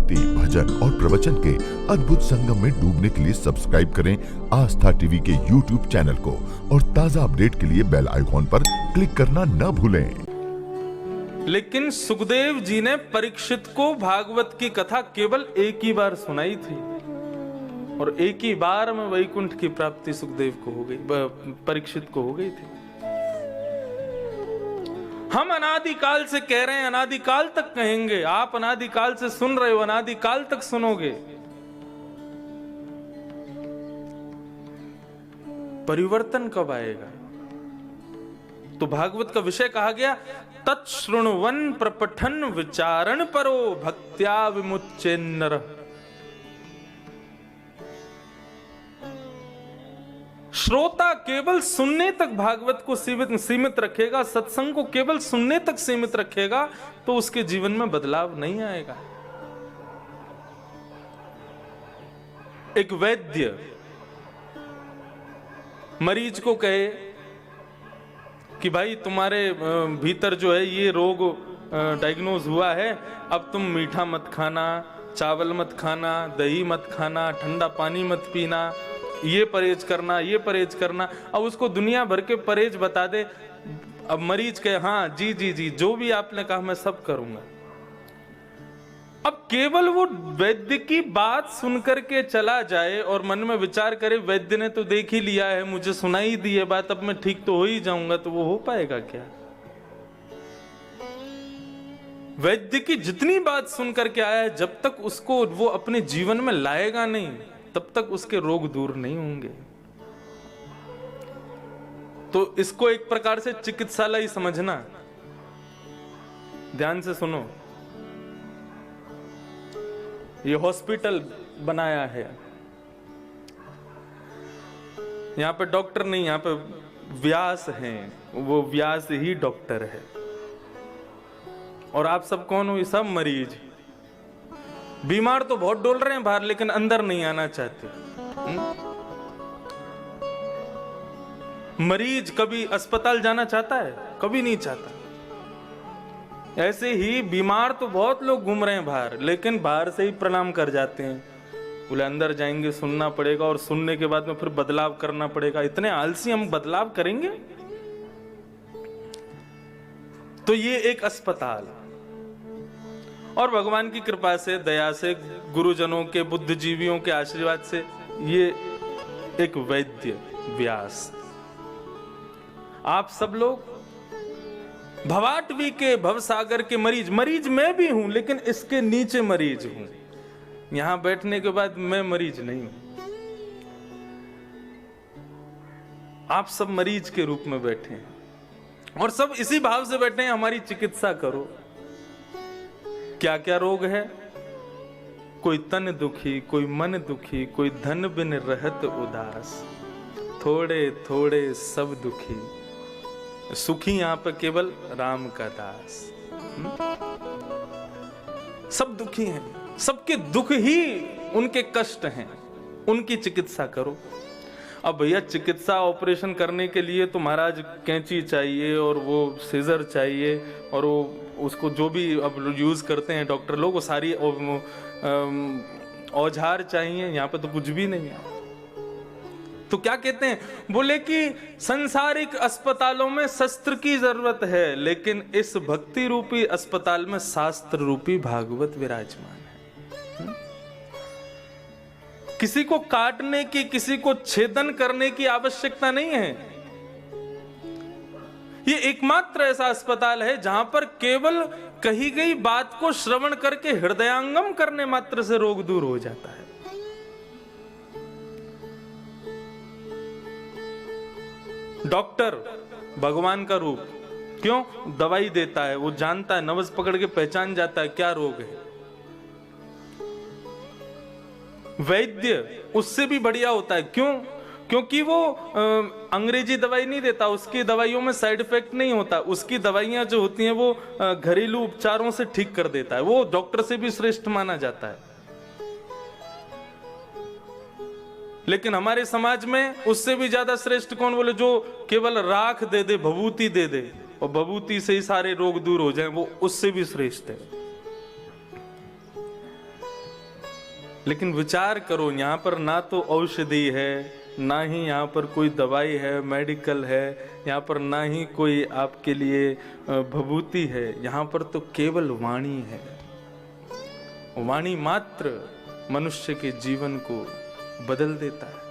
भक्ति, भजन और प्रवचन के अद्भुत संगम में डूबने के लिए सब्सक्राइब करें आस्था टीवी के YouTube चैनल को और ताजा अपडेट के लिए बेल आइकॉन पर क्लिक करना न भूलें। लेकिन सुखदेव जी ने परीक्षित को भागवत की कथा केवल एक ही बार सुनाई थी और एक ही बार में वैकुंठ की प्राप्ति सुखदेव को हो गई, परीक्षित को हो गई थी। हम अनादिकाल से कह रहे हैं, अनादिकाल तक कहेंगे, आप अनादिकाल से सुन रहे हो, अनादिकाल तक सुनोगे। परिवर्तन कब आएगा? तो भागवत का विषय कहा गया तत्श्रृण्वन प्रपठन विचारण परो भक्त्या विमुच्य नरः। श्रोता केवल सुनने तक भागवत को सीमित रखेगा, सत्संग को केवल सुनने तक सीमित रखेगा तो उसके जीवन में बदलाव नहीं आएगा। एक वैद्य मरीज को कहे कि भाई तुम्हारे भीतर जो है ये रोग डायग्नोज हुआ है, अब तुम मीठा मत खाना, चावल मत खाना, दही मत खाना, ठंडा पानी मत पीना, ये परहेज करना, ये परहेज करना। अब उसको दुनिया भर के परहेज बता दे, अब मरीज कहे हाँ जी जी जी जो भी आपने कहा मैं सब करूंगा। अब केवल वो वैद्य की बात सुनकर के चला जाए और मन में विचार करे वैद्य ने तो देख ही लिया है, मुझे सुनाई दी है बात, अब मैं ठीक तो हो ही जाऊंगा, तो वो हो पाएगा क्या? वैद्य की जितनी बात सुनकर के आया है, जब तक उसको वो अपने जीवन में लाएगा नहीं तब तक उसके रोग दूर नहीं होंगे। तो इसको एक प्रकार से चिकित्सालय ही समझना। ध्यान से सुनो, ये हॉस्पिटल बनाया है, यहां पे डॉक्टर नहीं, यहां पे व्यास हैं, वो व्यास ही डॉक्टर है। और आप सब कौन हो? ये सब मरीज। बीमार तो बहुत डोल रहे हैं बाहर, लेकिन अंदर नहीं आना चाहते। मरीज कभी अस्पताल जाना चाहता है? कभी नहीं चाहता। ऐसे ही बीमार तो बहुत लोग घूम रहे हैं बाहर, लेकिन बाहर से ही प्रणाम कर जाते हैं। बोले अंदर जाएंगे, सुनना पड़ेगा और सुनने के बाद में फिर बदलाव करना पड़ेगा। इतने आलसी हम बदलाव करेंगे? तो ये एक अस्पताल, और भगवान की कृपा से, दया से, गुरुजनों के, बुद्धिजीवियों के आशीर्वाद से ये एक वैद्य व्यास। आप सब लोग भवाटवी के भवसागर के मरीज मैं भी हूं, लेकिन इसके नीचे मरीज हूं। यहां बैठने के बाद मैं मरीज नहीं हूं, आप सब मरीज के रूप में बैठे हैं और सब इसी भाव से बैठे हैं हमारी चिकित्सा करो। क्या क्या रोग है? कोई तन दुखी, कोई मन दुखी, कोई धन बिन रहत उदास, थोड़े थोड़े सब दुखी, सुखी यहां पर केवल राम का दास। सब दुखी हैं, सबके दुख ही उनके कष्ट हैं, उनकी चिकित्सा करो। अब भैया चिकित्सा ऑपरेशन करने के लिए तो महाराज कैंची चाहिए और वो सीजर चाहिए और वो उसको जो भी अब यूज करते हैं डॉक्टर लोग, वो सारी औजार चाहिए। यहाँ पे तो कुछ भी नहीं है। तो क्या कहते हैं? बोले कि संसारिक अस्पतालों में शस्त्र की जरूरत है, लेकिन इस भक्ति रूपी अस्पताल में शास्त्र रूपी भागवत विराजमान है। किसी को काटने की, किसी को छेदन करने की आवश्यकता नहीं है। ये एकमात्र ऐसा अस्पताल है जहां पर केवल कही गई बात को श्रवण करके हृदयांगम करने मात्र से रोग दूर हो जाता है। डॉक्टर भगवान का रूप, क्यों? दवाई देता है, वो जानता है, नब्ज पकड़ के पहचान जाता है क्या रोग है। वैद्य उससे भी बढ़िया होता है, क्यों? क्योंकि वो अंग्रेजी दवाई नहीं देता, उसकी दवाइयों में साइड इफेक्ट नहीं होता, उसकी दवाइयां जो होती हैं वो घरेलू उपचारों से ठीक कर देता है, वो डॉक्टर से भी श्रेष्ठ माना जाता है। लेकिन हमारे समाज में उससे भी ज्यादा श्रेष्ठ कौन? बोले जो केवल राख दे दे, भभूति दे दे और भभूति से ही सारे रोग दूर हो जाएं, वो उससे भी श्रेष्ठ है। लेकिन विचार करो, यहाँ पर ना तो औषधि है, ना ही यहाँ पर कोई दवाई है, मेडिकल है, यहाँ पर ना ही कोई आपके लिए विभूति है, यहाँ पर तो केवल वाणी है। वाणी मात्र मनुष्य के जीवन को बदल देता है।